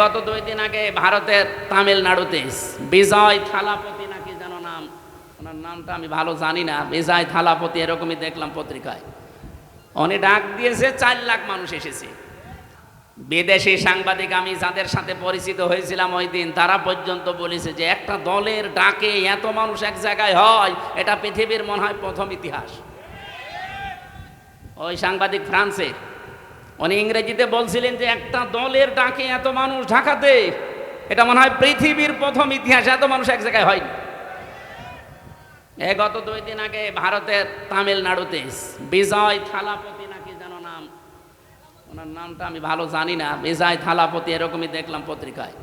গত 2 দিন আগে ভারতের তামিলনাড়ুতে বিজয় থালাপতি নাকি যেন নাম, ওনার নামটা আমি ভালো জানি না, বিজয় থালাপতি এরকমই দেখলাম পত্রিকায়। উনি ডাক দিয়েছে 4 লাখ মানুষ এসেছে। বিদেশি সাংবাদিক আমি যাদের সাথে পরিচিত হয়েছিলাম ওই দিন, তারা পর্যন্ত বলেছে যে একটা দলের ডাকে এত মানুষ এক জায়গায় হয়, এটা পৃথিবীর মনে হয় প্রথম ইতিহাস। ওই সাংবাদিক ফ্রান্সের, উনি ইংরেজিতে বলছিলেন যে একটা দলের ডাকে এত মানুষ ঢাকাতে, এটা মনে হয় পৃথিবীর প্রথম ইতিহাস, এত মানুষ এক জায়গায় হয়নি। গত 2 দিন আগে ভারতের তামিলনাড়ুতে বিজয় থালাপতি নাকি যেন নাম, ওনার নামটা আমি ভালো জানি না, বিজয় থালাপতি এরকমই দেখলাম পত্রিকায়।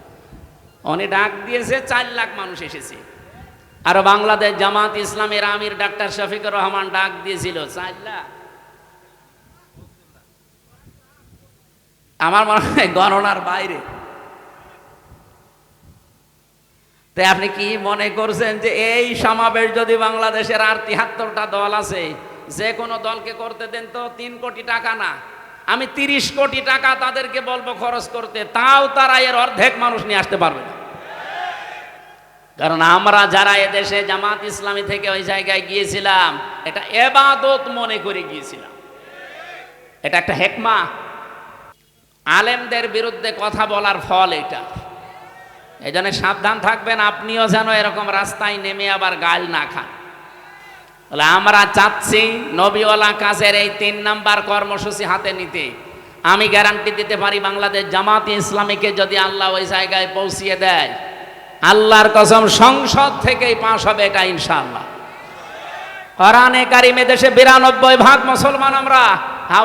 উনি ডাক দিয়েছে 4 লাখ মানুষ এসেছে। আর বাংলাদেশ জামাত ইসলামের আমির ডাক্তার শফিকুর রহমান ডাক দিয়েছিল 4 লাখ। আমার মনে হয় গণনার বাইরে। তাই আপনি কি মনে করছেন যে এই সমাবেশ যদি বাংলাদেশের আর 73টা দল আছে, যে কোনো দলকে করতে দেন তো 3 কোটি টাকা না, আমি 30 কোটি টাকা তাদেরকে বলবো খরচ করতে, তাও তারা এর অর্ধেক মানুষ নিয়ে আসতে পারবে না। কারণ আমরা যারা এদেশে জামাত ইসলামী থেকে ওই জায়গায় গিয়েছিলাম, এটা ইবাদত মনে করে গিয়েছিলাম, এটা একটা হেকমা। আলেমদের বিরুদ্ধে কথা বলার ফল এটা। এই জন্য সাবধান থাকবেন, আপনিও যেন এরকম রাস্তায় নেমে আবার গাল না খান। বলে আমরা চাচ্ছি নবীওয়ালা কাজের এই 3 নাম্বার কর্মসূচি হাতে নিতে। আমি গ্যারান্টি দিতে পারি, বাংলাদেশ জামাত ইসলামীকে যদি আল্লাহ ওই জায়গায় পৌঁছিয়ে দেয়, আল্লাহর কসম সংসদ থেকেই পাস হবে এটা ইনশাআল্লাহ। কোরআনে কারিমে দেশে 92% মুসলমান আমরা।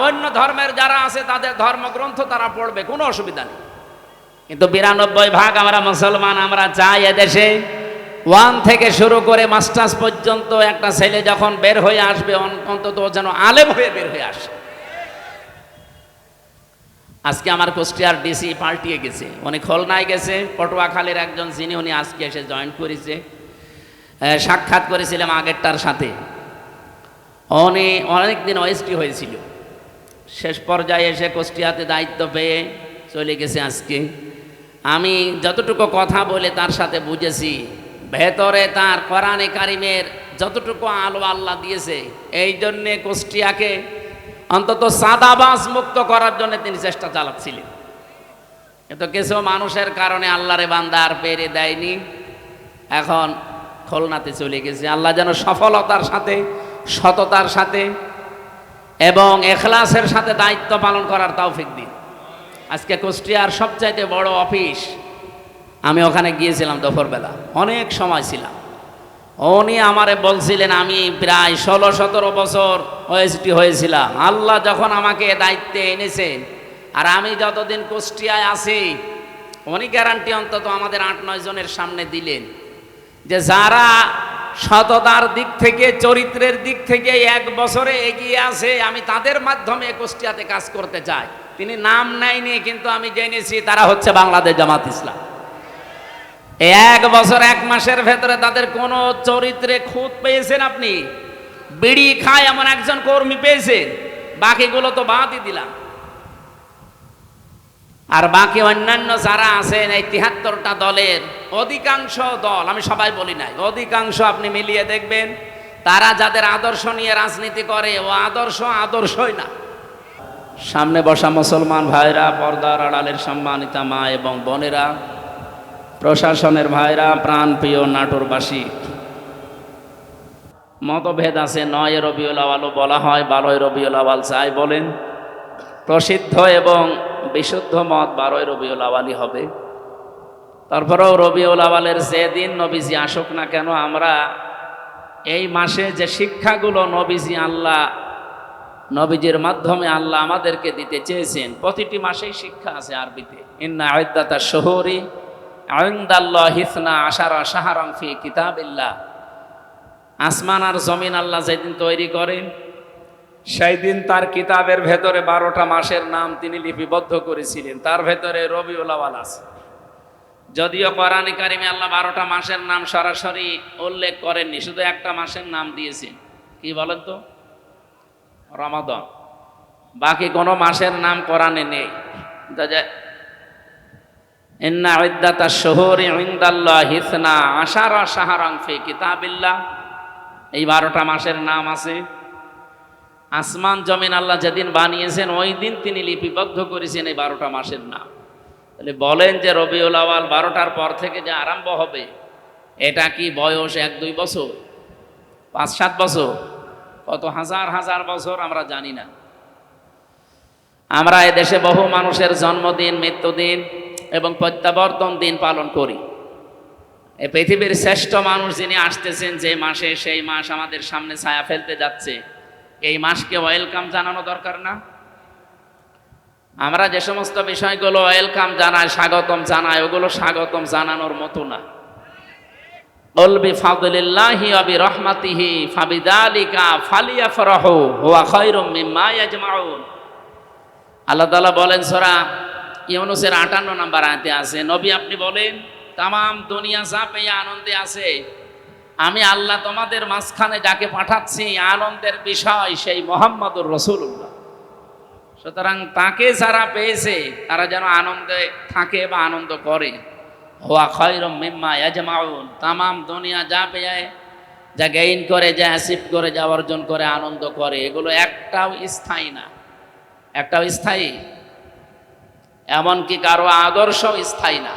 অন্য ধর্মের যারা আছে তাদের ধর্মগ্রন্থ তারা পড়বে, কোনো অসুবিধা নেই, কিন্তু 92% আমরা মুসলমান। আমরা চাই এদেশে 1 থেকে শুরু করে মাস্টার্স পর্যন্ত একটা ছেলে যখন বের হয়ে আসবে, অন্তত যেন আলেম হয়ে বের হয়ে আসে। আজকে আমার কুষ্টিয়ার ডিসি পাল্টিয়ে গেছে, উনি খুলনায় গেছে, পটুয়াখালীর একজন যিনি, উনি আজকে এসে জয়েন করেছে। সাক্ষাৎ করেছিলাম আগেরটার সাথে। উনি অনেকদিন ওএসটি হয়েছিল, শেষ পর্যায়ে এসে কুষ্টিয়াতে দায়িত্ব পেয়ে চলে গেছে আজকে। আমি যতটুকু কথা বলে তার সাথে বুঝেছি, ভেতরে তার কোরআনে কারিমের যতটুকু আলো আল্লাহ দিয়েছে, এই জন্যে কুষ্টিয়াকে অন্তত সাদাবাজ মুক্ত করার জন্য তিনি চেষ্টা চালাচ্ছিলেন। কিন্তু কিছু মানুষের কারণে আল্লাহরে বান্দা আর পেরে দেয়নি, এখন খুলনাতে চলে গেছে। আল্লাহ যেন সফলতার সাথে, সততার সাথে এবং এখলাসের সাথে দায়িত্ব পালন করার তৌফিক দিন। আজকে কুষ্টিয়ার সবচাইতে বড় অফিস, আমি ওখানে গিয়েছিলাম দুপুরবেলা, অনেক সময় ছিলাম। উনি আমারে বলছিলেন, আমি প্রায় 16-17 বছর ওএসডি হয়েছিলাম। আল্লাহ যখন আমাকে দায়িত্বে এনেছেন, আর আমি যতদিন কুষ্টিয়ায় আছি, উনি গ্যারান্টি অন্তত আমাদের 8-9 জনের সামনে দিলেন যে যারা সততার দিক থেকে, চরিত্রের দিক থেকে 1 বছরে এগিয়ে আছে, আমি তাদের মাধ্যমে কুষ্টিয়াতে কাজ করতে চাই। তিনি নাম নেয়নি, কিন্তু আমি জেনেছি তারা হচ্ছে বাংলাদেশ জামাত ইসলাম। 1 বছর 1 মাসের ভেতরে তাদের কোন চরিত্রে খুঁত পেয়েছেন আপনি? বিড়ি খায় এমন একজন কর্মী পেয়েছেন, বাকিগুলো তো বাদই দিলাম। আর বাকি অন্যান্য যারা আছেন, এই 73টা দলের অধিকাংশ দল, আমি সবাই বলি নাই, অধিকাংশ আপনি মিলিয়ে দেখবেন, তারা যাদের আদর্শ নিয়ে রাজনীতি করে, ও আদর্শই না। সামনে বসা মুসলমান ভাইরা, পর্দার আড়ালের সম্মানিতা মা এবং বোনেরা, প্রশাসনের ভাইরা, প্রাণপ্রিয় নাটোরবাসী, মতভেদ আছে। 9 রবিউল আওয়ালও বলা হয়, 12 রবিউল আওয়াল চাই বলেন। প্রসিদ্ধ এবং বিশুদ্ধ মত 12 রবিউল আওয়ালই হবে। তারপরেও রবিউল আওয়ালের যেদিন নবীজি আসুক না কেন, আমরা এই মাসে যে শিক্ষাগুলো নবীজির মাধ্যমে আল্লাহ আমাদেরকে দিতে চেয়েছেন, প্রতিটি মাসেই শিক্ষা আছে আরবিতে। ইন্না ইদ্দাতাশ শুহুরি ইনদাল্লাহি 12 শাহরান ফি কিতাবিল্লাহ। আসমান আর জমিন আল্লাহ যেদিন তৈরি করেন, সেই দিন তার কিতাবের ভেতরে 12টা মাসের নাম তিনি লিপিবদ্ধ করেছিলেন, তার ভেতরে রবিউল আওয়াল আছে। যদিও কোরআনে কারিমে আল্লাহ 12টা মাসের নাম সরাসরি উল্লেখ করেননি, শুধু একটা মাসের নাম দিয়েছেন, কি বলেন তো? রমাদান। বাকি কোনো মাসের নাম কোরআনে নেই। ইন্না ইদ্দাতাশ শুহুরি ইনদাল্লাহি 12 শাহরান ফি কিতাবিল্লাহ। এই 12টা মাসের নাম আছে। আসমান জমিন আল্লাহ যেদিন বানিয়েছেন ওই দিন তিনি লিপিবদ্ধ করেছেন এই 12টা মাসের নাম। তাহলে বলেন যে রবিউল আউয়াল 12টার পর থেকে যে আরম্ভ হবে, এটা কি বয়স 1-2 বছর, 5-7 বছর, কত হাজার হাজার বছর আমরা জানি না। আমরা এদেশে বহু মানুষের জন্মদিন, মৃত্যুদিন এবং প্রত্যাবর্তন দিন পালন করি। এই পৃথিবীর শ্রেষ্ঠ মানুষ যিনি আসতেছেন যে মাসে, সেই মাস আমাদের সামনে ছায়া ফেলতে যাচ্ছে, এই মাসকে ওয়েলকাম জানানো দরকার না? আমরা যে সমস্ত বিষয়গুলো ওয়েলকাম জানাই, স্বাগতম জানাই, ওগুলো স্বাগতম জানানোর মতো না। কুল বিফাদলিল্লাহি ওয়া বিরহমাতিহি ফাবিযালিকা ফালিয়াফরাহু হুয়া খায়রুম মিম্মা ইয়াজমাউন। আল্লাহ তাআলা বলেন সূরা ইউনূসের 58 নম্বর আয়াতে আছে, নবী আপনি বলেন তাম দুনিয়া যা পেয়ে আনন্দে আছে, আমি আল্লাহ তোমাদের মাঝখানে যাকে পাঠাচ্ছি আনন্দের বিষয় সেই মুহাম্মদুর রাসূলুল্লাহ। সুতরাং তাকে যারা পেয়েছে তারা যেন আনন্দে থাকে বা আনন্দ করে। হুয়া খায়রুম মিম্মা ইয়াজমাউন, তামাম দুনিয়া যা পেয়ে, যা গেইন করে, যা অ্যাচিভ করে, যা অর্জন করে, আনন্দ করে, এগুলো একটাও স্থায়ী না। একটাও স্থায়ী, এমনকি কারো আদর্শ স্থায়ী না।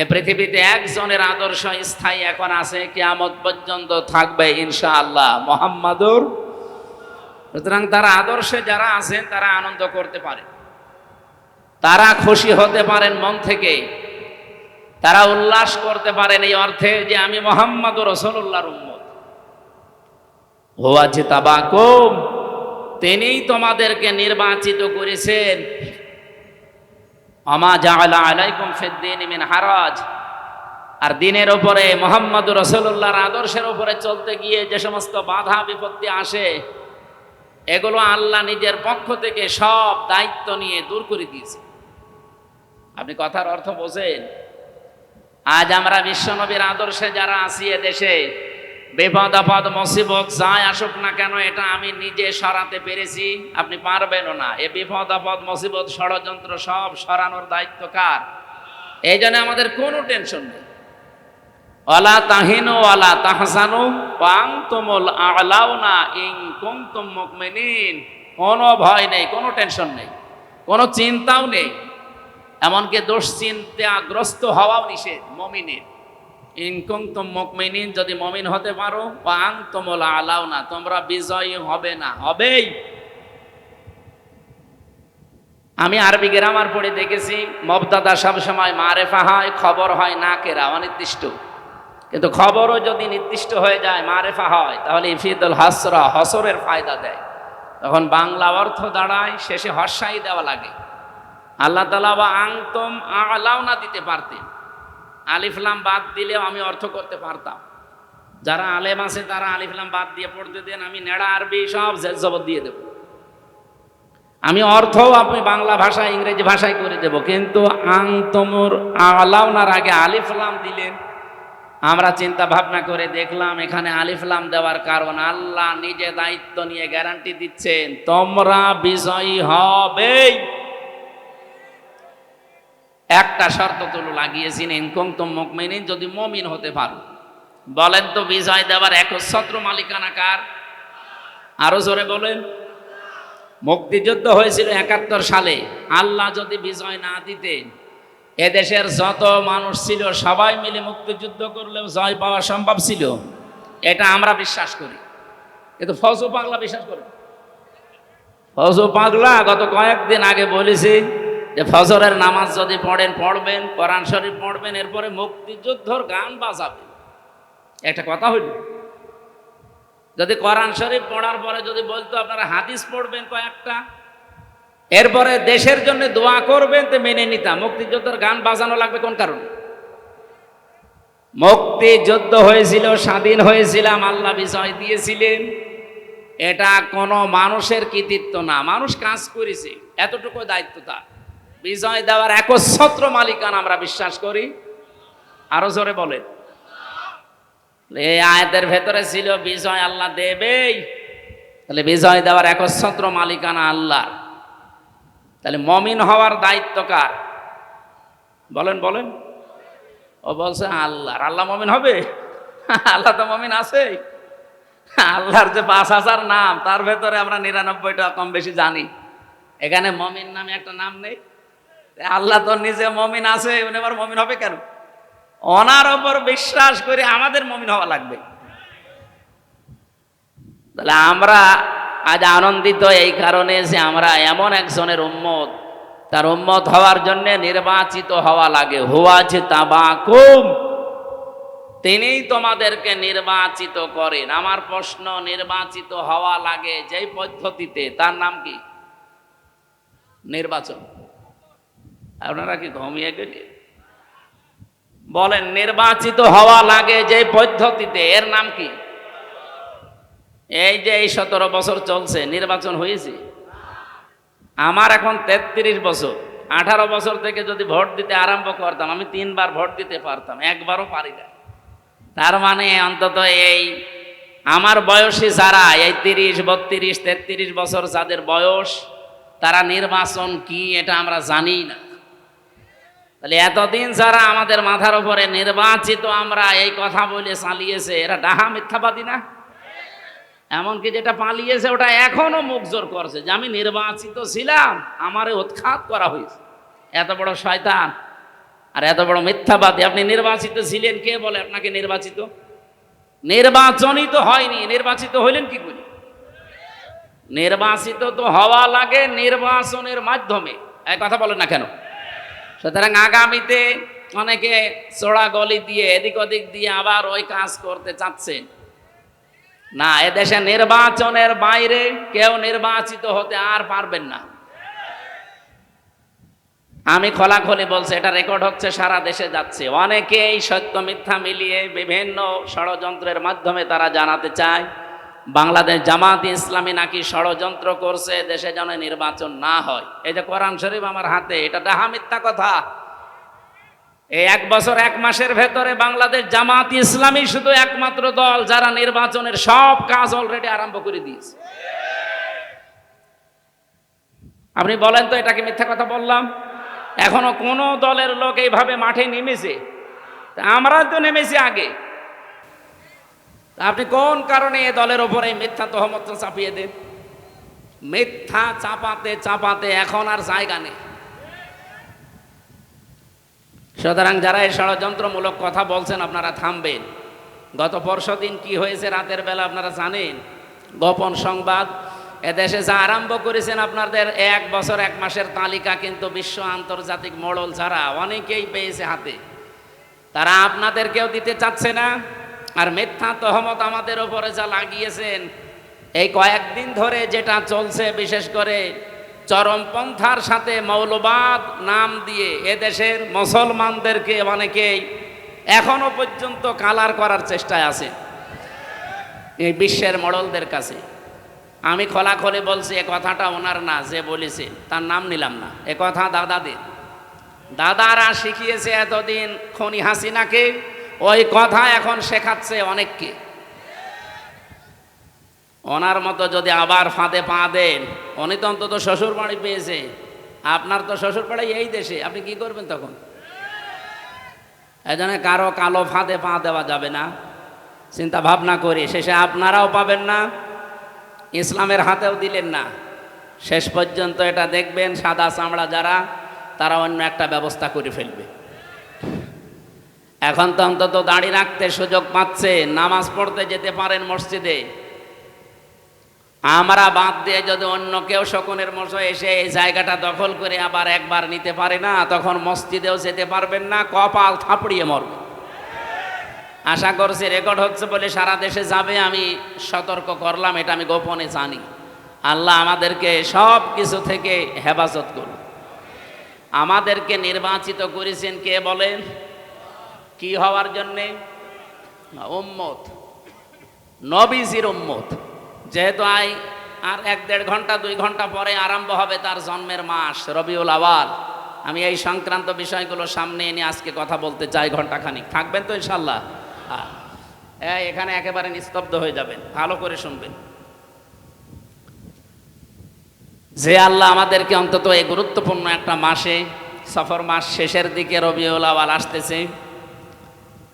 এ পৃথিবীতে একজনের আদর্শ স্থায়ী এখন আছে, কিয়ামত পর্যন্ত থাকবে ইনশাআল্লাহ, মুহাম্মাদুর। সুতরাং তারা আদর্শে যারা আছেন তারা আনন্দ করতে পারে, তারা খুশি হতে পারেন মন থেকে, তারা উল্লাস করতে পারেন এই অর্থে যে আমি মুহাম্মাদুর রাসূলুল্লাহর উম্মত। হুয়া জিতাবাকুম, তিনিই তোমাদেরকে নির্বাচিত করেছেন। আমা জাআলা আলাইকুম ফিদ-দীনি মিন হারাজ, আর দিনের উপরে মুহাম্মাদুর রাসূলুল্লাহর আদর্শের উপরে চলতে গিয়ে যে সমস্ত বাধা বিপত্তি আসে, এগুলো আল্লাহ নিজের পক্ষ থেকে সব দায়িত্ব নিয়ে দূর করে দিয়েছে। আপনি কথার অর্থ বোঝেন? আজ আমরা বিশ্বনবীর আদর্শে যারা আছি এদেশে, বিপদ আপদ মুসিবত যাই আসুক না কেন, এটা আমি নিজে সরাতে পেরেছি, আপনি পারবেনও না। এ বিপদ আপদ মুসিবত ষড়যন্ত্র সব সরানোর দায়িত্ব কার? এই জন্য আমাদের কোনো টেনশন নেই। ওয়ালা তাহিনু ওয়ালা তাহজানু ওয়া আনতুমুল আ'লাউনা ইন কুনতুম মুমিনিন। কোনো ভয় নেই, কোনো টেনশন নেই, কোনো চিন্তাও নেই, এমনকি দুশ্চিন্তাগ্রস্ত হওয়াও নিষেধ মুমিনের। ইন কুনতুম মুমিনিন, যদি মুমিন হতে পারো, ওয়া আনতুমুল আ'লাউনা, তোমরা বিজয়ী হবে না, হবেই। আমি আরবি গ্রামার পড়ে দেখেছি, মুবতাদা সবসময় মারেফা হয়, খবর হয় নাকেরা, অনির্দিষ্ট। কিন্তু খবরও যদি নির্দিষ্ট হয়ে যায়, মারেফা হয়, তাহলে ইফিদুল হাসরা, হসরের ফায়দা দেয়। তখন বাংলা অর্থ দাঁড়ায়, শেষে হর্ষাই দেওয়া লাগে। আল্লাহ তাআলা বা আনতুম আ'লাউনা দিতে পারতেন, আলিফ লাম বাদ দিলেও আমি অর্থ করতে পারতাম। যারা আলেম আছে তারা আলিফ লাম বাদ দিয়ে পড়তে দেন, আমি নেড়া আরবি সব জের জবর দিয়ে দেব, আমি অর্থও আপনি বাংলা ভাষা ইংরেজি ভাষায় করে দেব। কিন্তু আনতুমুর আ'লাউনার আগে আলিফ লাম দিলেন। আমরা চিন্তা ভাবনা করে দেখলাম এখানে আলিফ লাম দেওয়ার কারণ আল্লাহ নিজে দায়িত্ব নিয়ে গ্যারান্টি দিচ্ছেন, তোমরা বিজয়ী হবেই। একটা শর্ত তুলো লাগিয়েছেন, ইন কুনতুম মুমিনিন, যদি মুমিন হতে পারো। বলেন তো বিজয় দেওয়ার একচ্ছত্র মালিকানা কার? আরো জোরে বলেন। মুক্তিযুদ্ধ হয়েছিল 71 সালে, আল্লাহ যদি বিজয় না দিতেন, এদেশের যত মানুষ ছিল সবাই মিলে মুক্তিযুদ্ধ করলেও জয় পাওয়া সম্ভব ছিল, এটা আমরা বিশ্বাস করি। কিন্তু ফজু পাগলা বিশ্বাস করে। ফজু পাগলা গত কয়েকদিন আগে বলেছি যে ফজরের নামাজ যদি পড়বেন, কোরআন শরীফ পড়বেন, এরপরে মুক্তিযুদ্ধর গান বাজাবেন। একটা কথা হইল, যদি কোরআন শরীফ পড়ার পরে যদি বলতো আপনারা হাদিস পড়বেন কয়েকটা, এরপরে দেশের জন্য দোয়া করবেন, তো মেনে নিতাম। মুক্তিযুদ্ধের গান বাজানো লাগবে কোন কারণে? মুক্তিযুদ্ধ হয়েছিল, স্বাধীন হয়েছিলাম, আল্লাহ বিজয় দিয়েছিলেন, এটা কোনো মানুষের কৃতিত্ব না, মানুষ কাজ করেছে, এতটুকু দায়িত্ব তার। বিজয় দেওয়ার একচ্ছত্র মালিকানা আমরা বিশ্বাস করি। আরো জোরে বলেন। এই আয়াতের ভেতরে ছিল বিজয় আল্লাহ দেবেই, তাহলে বিজয় দেওয়ার একচ্ছত্র মালিকানা আল্লাহ। তাহলে মমিন হওয়ার দায়িত্ব কার? বলেন বলেন। ও বলছে আল্লাহ, আল্লাহ মমিন হবে? আল্লাহ তো মমিন আছে। আল্লাহর যে 5,000 নাম, তার ভেতরে আমরা 99টা কম বেশি জানি। এখানে মমিন নামে একটা নাম নেই। আল্লাহ তো নিজে মমিন আছে, উনি আবার মমিন হবে কেন? ওনার ওপর বিশ্বাস করে আমাদের মমিন হওয়া লাগবে। তাহলে আমরা আজ আনন্দিত এই কারণে যে আমরা এমন একজনের উম্মত, তার উম্মত হওয়ার জন্য নির্বাচিত হওয়া লাগে। হুয়াজ তাবাকুম, তিনিই তোমাদেরকে নির্বাচিত করেন। আমার প্রশ্ন, নির্বাচিত হওয়া লাগে যেই পদ্ধতিতে, তার নাম কি? নির্বাচন। আপনারা কি ঘুমিয়ে গেলে? বলেন, নির্বাচিত হওয়া লাগে যে পদ্ধতিতে, এর নাম কি? এই যে এই 17 বছর চলছে, নির্বাচন হয়েছে? আমার এখন 33 বছর। 18 বছর থেকে যদি ভোট দিতে আরম্ভ করতাম, আমি 3 বার ভোট দিতে পারতাম, একবারও পারি না। তার মানে অন্তত এই আমার বয়সী যারা, এই 30, 32, 33 বছর যাদের বয়স, তারা নির্বাচন কি এটা আমরা জানি না। তাহলে এতদিন যারা আমাদের মাথার উপরে নির্বাচিত আমরা এই কথা বলে চালিয়েছে, এরা ডাহা মিথ্যাবাদী না? এমনকি যেটা পালিয়েছে ওটা এখনো মুখ জোর করছে যে আমি নির্বাচিত ছিলাম, আমারে উৎখাত করা হয়েছে। এত বড় শয়তান আর এত বড় মিথ্যাবাদী। আপনি নির্বাচিত ছিলেন, কে বলে আপনাকে নির্বাচিত? নির্বাচনই তো হয়নি, নির্বাচিত হইলেন কি করে? নির্বাচিত তো হওয়া লাগে নির্বাচনের মাধ্যমে। এই কথা বলেন না কেন? সুতরাং আগামীতে অনেকে চোরা গলি দিয়ে এদিক ওদিক দিয়ে আবার ওই কাজ করতে চাচ্ছেন না। এদেশে নির্বাচনের বাইরে কেউ নির্বাচিত হতে আর পারবেন না। আমি খোলাখুলি বলছি, এটা রেকর্ড হচ্ছে, সারা দেশে যাচ্ছে। অনেকেই সত্য মিথ্যা মিলিয়ে বিভিন্ন ষড়যন্ত্রের মাধ্যমে তারা জানাতে চায় বাংলাদেশ জামাত ইসলামী নাকি ষড়যন্ত্র করছে দেশে যেন নির্বাচন না হয়। এই যে কোরআন শরীফ আমার হাতে, এটা ডাহা মিথ্যা কথা। এই 1 বছর 1 মাসের ভেতরে বাংলাদেশ জামাত ইসলামী শুধু একমাত্র দল যারা নির্বাচনের সব কাজ অলরেডি আরম্ভ করে দিয়েছে। আপনি বলেন তো, এটা কি মিথ্যা কথা বললাম? এখনো কোন দলের লোক এইভাবে মাঠে নেমেছে? আমরা তো নেমেছি আগে। আপনি কোন কারণে এ দলের ওপরে মিথ্যা তহমত চাপিয়ে দেন? মিথ্যা চাপাতে চাপাতে এখন আর জায়গা নেই। সুতরাং যারা এই ষড়যন্ত্রমূলক কথা বলছেন, আপনারা থামবেন। গত পরশুদিন কি হয়েছে রাতের বেলা আপনারা জানেন? গোপন সংবাদ এদেশে যা আরম্ভ করেছেন, আপনাদের 1 বছর 1 মাসের তালিকা কিন্তু বিশ্ব আন্তর্জাতিক মডেল যারা অনেকেই পেয়েছে হাতে, তারা আপনাদেরকেও দিতে চাচ্ছে না। আর মিথ্যা তহমত আমাদের ওপরে যা লাগিয়েছেন, এই কয়েকদিন ধরে যেটা চলছে, বিশেষ করে চরমপন্থার সাথে মৌলবাদ নাম দিয়ে এদেশের মুসলমানদেরকে অনেকেই এখনো পর্যন্ত কালার করার চেষ্টায় আছে এই বিশ্বের মডেলদের কাছে। আমি খোলাখুলি বলছি, এ কথাটা ওনার না, যে বলেছে তার নাম নিলাম না, এ কথা দাদাদের। দাদারা শিখিয়েছে এতদিন খনি হাসিনাকে, ওই কথা এখন শেখাচ্ছে অনেককে। ওনার মতো যদি আবার ফাঁদে পা দেন, উনি তো অন্তত শ্বশুর বাড়ি পেয়েছে, আপনার তো শ্বশুর বাড়ি এই দেশে, আপনি কি করবেন তখন? এই জন্য কারো কালো ফাঁদে পা দেওয়া যাবে না, চিন্তা ভাবনা করি। শেষে আপনারাও পাবেন না, ইসলামের হাতেও দিলেন না। শেষ পর্যন্ত এটা দেখবেন, সাদা চামড়া যারা, তারা অন্য একটা ব্যবস্থা করে ফেলবে। এখন তো অন্তত দাড়ি রাখতে সুযোগ পাচ্ছে, নামাজ পড়তে যেতে পারেন মসজিদে। আমরা বাদ দিয়ে যদি অন্য কেউ শকুনের মতো এসে এই জায়গাটা দখল করে আবার একবার নিতে পারে না, তখন মসজিদেও যেতে পারবেন না, কপাল থাপড়িয়ে মরবে। আশা করছি রেকর্ড হচ্ছে বলে সারা দেশে যাবে, আমি সতর্ক করলাম, এটা আমি গোপনে জানি। আল্লাহ আমাদেরকে সব কিছু থেকে হেফাজত করুন। আমাদেরকে নির্বাচিত করেছেন কে বলেন? কি হওয়ার জন্যে? উম্মত, নবীজির উম্মত। যেহেতু আর 1-1.5 ঘন্টা 2 ঘন্টা পরে আরম্ভ হবে তার জন্মের মাস রবিউল আওয়াল, আমি এই সংক্রান্ত বিষয়গুলো সামনে এনে আজকে কথা বলতে চাই ঘন্টাখানিক। থাকবেন তো ইনশাল্লাহ? এখানে একেবারে নিস্তব্ধ হয়ে যাবেন, ভালো করে শুনবেন। যে আল্লাহ আমাদেরকে অন্তত এই গুরুত্বপূর্ণ একটা মাসে সফর মাস শেষের দিকে রবিউল আউয়াল আসতেছে।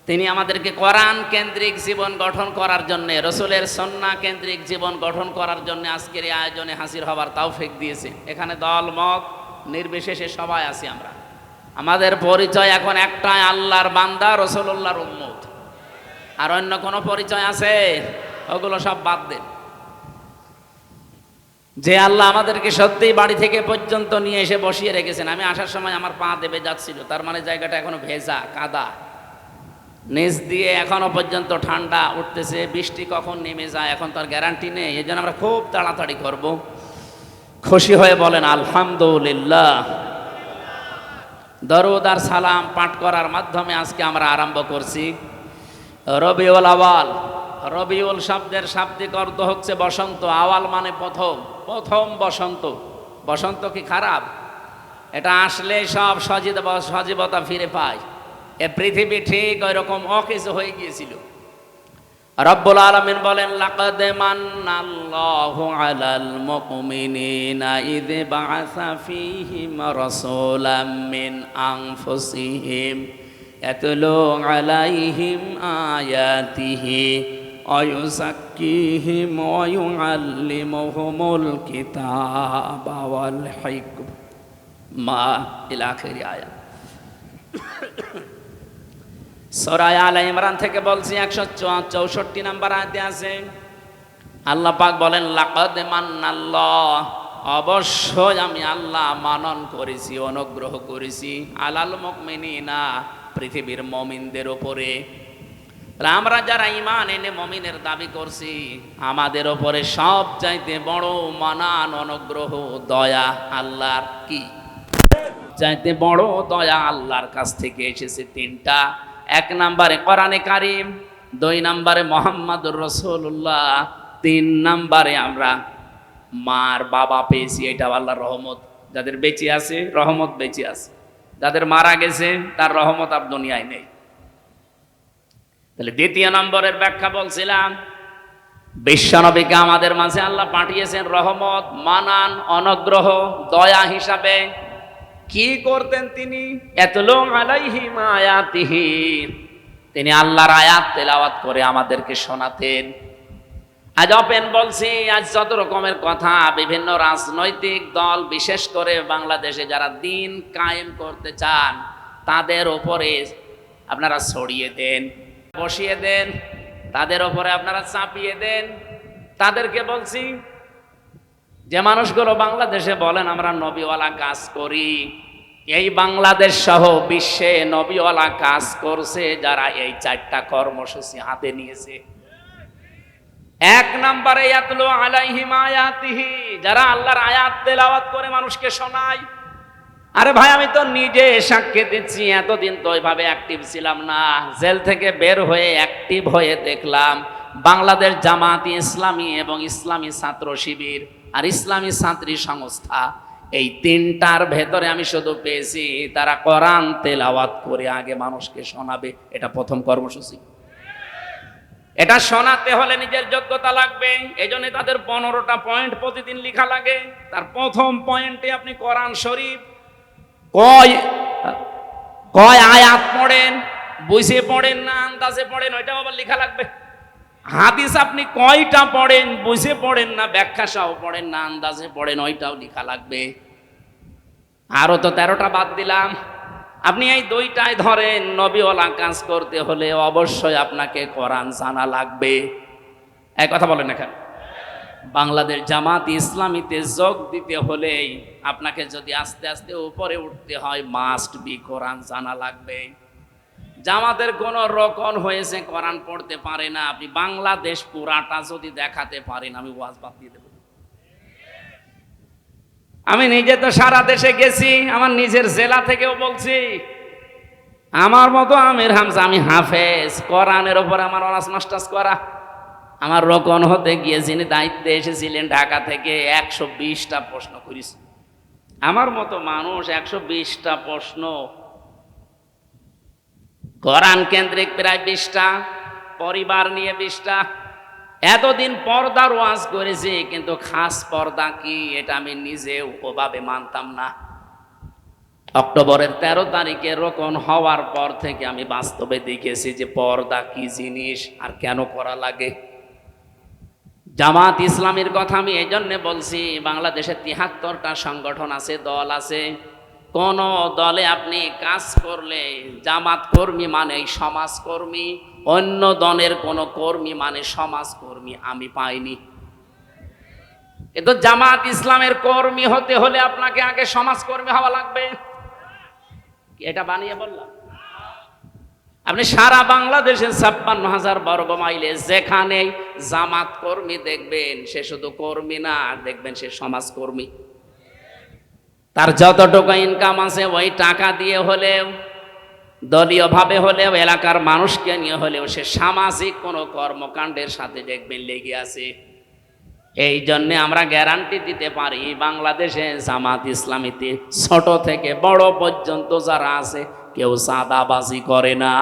তিনি আমাদেরকে কোরআন কেন্দ্রিক জীবন গঠন করার জন্য, রসুলের সুন্নাহ কেন্দ্রিক জীবন গঠন করার জন্য আজকের এই আয়োজনে হাজির হবার তৌফিক দিয়েছে। এখানে দল মত নির্বিশেষে সবাই আছি আমরা। আমাদের পরিচয় এখন একটাই, আল্লাহর বান্দা, রাসূলুল্লাহর উম্মত। আর অন্য কোনো পরিচয় আছে? ওগুলো সব বাদ দেন। যে আল্লাহ আমাদেরকে সত্যিই বাড়ি থেকে পর্যন্ত নিয়ে এসে বসিয়ে রেখেছেন। আমি আসার সময় আমার পা দেবে যাচ্ছিল, তার মানে জায়গাটা এখনো ভেজা কাদা, নিচ দিয়ে এখনো পর্যন্ত ঠান্ডা উঠতেছে। বৃষ্টি কখন নেমে যায় এখন তার গ্যারান্টি নেই। এই জন্য আমরা খুব তাড়াতাড়ি করব। খুশি হয়ে বলেন আলহামদুলিল্লাহ। দরুদ আর সালাম পাঠ করার মাধ্যমে আজকে আমরা আরম্ভ করছি রবিউল আউয়াল। রবিউল শব্দের শাব্দিক অর্থ হচ্ছে বসন্ত। আওয়াল মানে প্রথম, প্রথম বসন্ত। বসন্ত কি খারাপ? এটা আসলে সব সজীবতা ফিরে পায়। এ পৃথিবী ঠিক ওই রকম অকেজো হয়ে গিয়েছিল। রব্বুল আলামিন বলেন লাকাদ মান্নাল্লাহু আলাল মুমিনিনা ইয বাআসা ফীহিম রাসূলাম মিন আনফুসিহিম ইয়াতলু আলাইহিম আয়াতিহি ওয়া ইউযাক্কিহিম ওয়া ইউআল্লিমুহুমুল কিতাবা ওয়াল হিকমা ইলা আখিরি আয়াত। সূরা আলে ইমরান থেকে বলছি 164 নম্বর আয়াতে আছে। আল্লাহ পাক বলেন লাকাদ মান্নাল্লাহ, অবশ্যই আমি আল্লাহ মানন করেছি, অনুগ্রহ করেছি, আলাল মুমিনিনা, পৃথিবীর মুমিনদের উপরে। আমরা যারা ঈমান এনে মুমিনের দাবি করছি, আমাদের উপরে সব চাইতে বড় মানান, অনুগ্রহ, দয়া আল্লাহর কি চাইতে বড় দয়া আল্লাহর কাছ থেকে এসেছে তিনটা। 1 নম্বরে কোরআনে কারীম, 2 নম্বরে মুহাম্মদুর রাসূলুল্লাহ, 3 নম্বরে আমরা মার বাবা পেয়েছি। এটা আল্লাহর রহমত। যাদের বেঁচে আছে রহমত বেঁচে আছে, যাদের মারা গেছে তার রহমত আর দুনিয়ায় নেই। তাহলে 2 নম্বরের ব্যাখ্যা বলছিলাম, বিশ্বনবীকে আমাদের মাঝে আল্লাহ পাঠিয়েছেন রহমত, মানান, অনুগ্রহ, দয়া হিসাবে। কি করতেন তিনি? ইয়াতলু আলাইহিম আয়াতিহি, তিনি আল্লাহর আয়াত তেলাওয়াত করে আমাদেরকে শোনাতেন। আজ ওপেন বলছি, আজ যত রকমের কথা বিভিন্ন রাজনৈতিক দল, বিশেষ করে বাংলাদেশে যারা দিন কায়েম করতে চান, তাদের উপরে আপনারা ছড়িয়ে দেন, বসিয়ে দেন, তাদের উপরে আপনারা চাপিয়ে দেন। তাদেরকে বলছি, যে মানুষগুলো বাংলাদেশে বলেন আমরা নবীওয়ালা কাজ করি, এই বাংলাদেশ সহ বিশ্বে নবীওয়ালা কাজ করছে যারা এই 4টা কর্মসূচি হাতে নিয়েছে। 1 নম্বরে ইয়াতলু আলাইহিম আয়াতিহি, যারা আল্লাহর আয়াত তেলাওয়াত করে মানুষকে শোনায়। আরে ভাই, আমি তো নিজে সাক্ষী দিচ্ছি, এতদিন তো ওইভাবে অ্যাক্টিভ ছিলাম না। জেল থেকে বের হয়ে অ্যাক্টিভ হয়ে দেখলাম বাংলাদেশ জামায়াতে ইসলামী এবং ইসলামী ছাত্র শিবির আর ইসলামী ছাত্রী সংস্থা, এই 3টার ভেতরে আমি শুধু পেয়েছি তারা কোরআন তেলাওয়াত করে আগে মানুষকে শোনাবে। এটা প্রথম কর্মসূচি। এটা শোনাতে হলে নিজের যোগ্যতা লাগবে। এই জন্য তাদের 15টা পয়েন্ট প্রতিদিন লেখা লাগে। তার প্রথম পয়েন্টে আপনি কোরআন শরীফ কয় আয়াত পড়েন, বুঝে পড়েন না আন্দাজে পড়েন, ওইটাও আবার লেখা লাগবে। হাদিস আপনি কয়টা পড়েন, বুঝে পড়েন না ব্যাখ্যা সহ পড়েন না আন্দাজে পড়েন, ওইটাও লেখা লাগবে। আরো তো 13টা বাদ দিলাম। আপনি এই 2টায় ধরেন, নবীওয়ালা কাজ করতে হলে অবশ্যই আপনাকে কোরআন জানা লাগবে। এক কথা বলেন এখানে, বাংলাদেশ জামায়াতে ইসলামীতে যোগ দিতে হলে আপনাকে যদি আস্তে আস্তে উপরে উঠতে হয়, মাস্ট বি কোরআন জানা লাগবে। জামাতের কোন রকম হয়েছে কোরআন পড়তে পারে না, আপনি বাংলাদেশ পুরাটা যদি দেখাতে পারেন, আমি ওয়াজ বাদ দিয়ে দেব। আমি নিজে তো সারা দেশে গেছি, আমার নিজের জেলা থেকেও বলছি। আমার মতো আমির হামজা, আমি হাফেজ, কোরআনের ওপর আমার অনার্স মাস্টার্স করা। আমার রোকন হতে গিয়ে যিনি দায়িত্বে এসেছিলেন ঢাকা থেকে 120টা প্রশ্ন করেছি। আমার মতো মানুষ 120টা প্রশ্ন, কোরআন কেন্দ্রিক প্রায় 20টা, পরিবার নিয়ে 20টা। এতদিন পর্দার ওয়াজ করেছি, কিন্তু খাস পর্দা কি এটা আমি নিজেও ওভাবে মানতাম না। অক্টোবরের 13 তারিখে রোকন হওয়ার পর থেকে আমি বাস্তবে দেখেছি যে পর্দা কি জিনিস আর কেন করা লাগে। জামাত ইসলামীর কথা আমি এই জন্যে বলছি, বাংলাদেশে 73টা সংগঠন আছে, দল আছে। কোন দলে আপনি কাজ করলে জামাত কর্মী মানে সমাজকর্মী, অন্য দলের কোন কর্মী মানে সমাজকর্মী আমি পাইনি। কিন্তু জামাত ইসলামের কর্মী হতে হলে আপনাকে আগে সমাজকর্মী হওয়া লাগবে। এটা বানিয়ে বললাম? আপনি সারা বাংলাদেশে 56,000 বর্গ মাইলে যেখানে জামাত কর্মী দেখবেন, সে শুধু কর্মী না, দেখবেন সে সমাজকর্মী। তার যতটুকু ইনকাম আছে ওই টাকা দিয়ে হলেও, দলীয়ভাবে হলেও, এলাকার মানুষকে নিয়ে হলেও সে সামাজিক কোনো কর্মকাণ্ডের সাথে দেখবেন লেগে আছে। এই জন্যে আমরা গ্যারান্টি দিতে পারি বাংলাদেশে জামাত ইসলামীতে ছোট থেকে বড় পর্যন্ত যারা আছে কেউ চাঁদাবাজি করে না।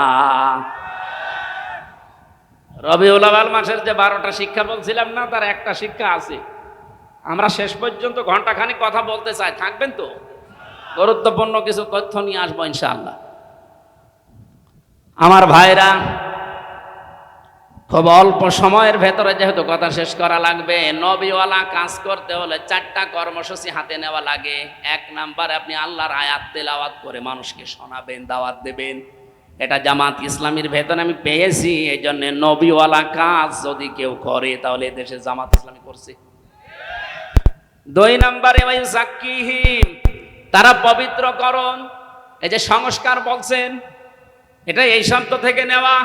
রবিউল আউয়াল মাসের যে 12টা শিক্ষা বলছিলাম না, তার একটা শিক্ষা আছে। আমরা শেষ পর্যন্ত ঘন্টাখানিক কথা বলতে চাই, থাকবেন তো? গুরুত্বপূর্ণ কিছু তথ্য নিয়ে আসবো ইনশাআল্লাহ। আমার ভাইরা, খুব অল্প সময়ের ভেতরে যেহেতু কথা শেষ করা লাগবে, নবীওয়ালা কাজ করতে হলে 4টা কর্মসূচি হাতে নেওয়া লাগে। 1 নাম্বার, আপনি আল্লাহর আয়াত তেলাওয়াত করে মানুষকে শোনাবেন, দাওয়াত দেবেন। এটা জামাত ইসলামীর ভেতরে আমি পেয়েছি। এই জন্য নবীওয়ালা কাজ যদি কেউ করে তাহলে দেশে জামাত ইসলামী করছে। 2 নাম্বারে ওয়াইযাক্কিহিম, তারা পবিত্রকরণ। এই যে সংস্কার বলছেন, এটা এই শব্দ থেকে নেওয়া।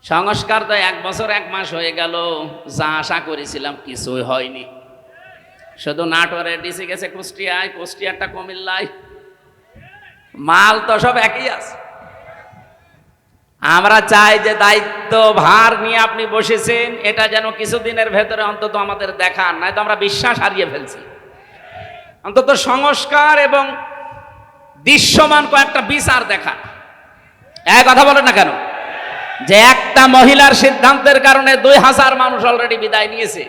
সংস্কার তো 1 বছর 1 মাস হয়ে গেল, যা আশা করেছিলাম কিছুই হয়নি। শুধু নাটোরের ডিসি গেছে কুষ্টিয়ায়, কুষ্টিয়ারটা কুমিল্লায়, মাল তো সব একই আছে। আমরা চাই যে দায়িত্ব ভার নিয়ে আপনি বসেছেন, এটা যেন কিছুদিনের ভেতরে অন্তত আমাদের দেখান, নয়তো আমরা বিশ্বাস হারিয়ে ফেলছি। অন্তত সংস্কার এবং দৃশ্যমান কয়েকটা বিচার দেখান। এক কথা বলেন না কেন যে একটা মহিলার সিদ্ধান্তের কারণে 2000 মানুষ অলরেডি বিদায় নিয়েছে?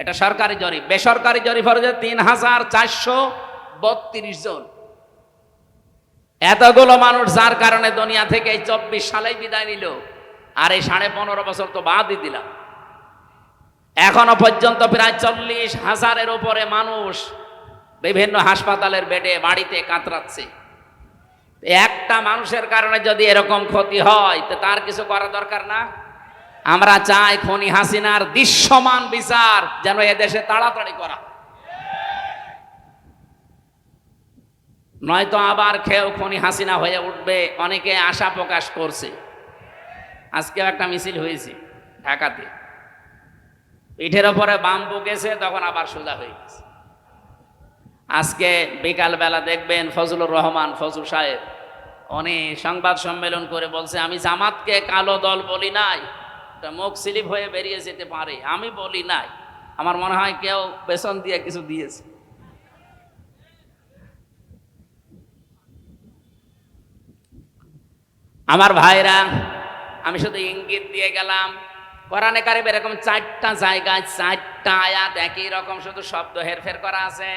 এটা সরকারি জরিপ। বেসরকারি জরিপ হচ্ছে 3432 জন। এতগুলো মানুষ যার কারণে দুনিয়া থেকে এই 24 সালেই বিদায় নিল, আর এই 15.5 বছর তো বাদই দিলাম। এখনো পর্যন্ত প্রায় 40,000-এর উপরে মানুষ বিভিন্ন হাসপাতালের বেডে, বাড়িতে কাতরাচ্ছে। একটা মানুষের কারণে যদি এরকম ক্ষতি হয় তো তার কিছু করা দরকার না? আমরা চাই খনি হাসিনার দৃশ্যমান বিচার যেন এদেশে তাড়াতাড়ি করা, নয়তো আবার কেউ খনি হাসিনা হয়ে উঠবে। অনেকে আশা প্রকাশ করছে। আজকেও একটা মিছিল হয়েছে ঢাকাতে, পিঠের ওপরে বাম্বু গেছে, তখন আবার সোজা হয়ে গেছে। আজকে বিকালবেলা দেখবেন ফজলুর রহমান ফজল সাহেব উনি সংবাদ সম্মেলন করে বলছে, আমি জামাতকে কালো দল বলি নাই, মুখ স্লিপ হয়ে বেরিয়ে যেতে পারে, আমি বলি নাই। আমার মনে হয় কেউ পেছন দিয়ে কিছু দিয়েছে। আমার ভাইরা, আমি শুধু ইঙ্গিত দিয়ে গেলাম। কোরআনে কারিমে এরকম 4টা জায়গায় 4টা আয়াত একই রকম, শুধু শব্দ হেরফের করা আছে।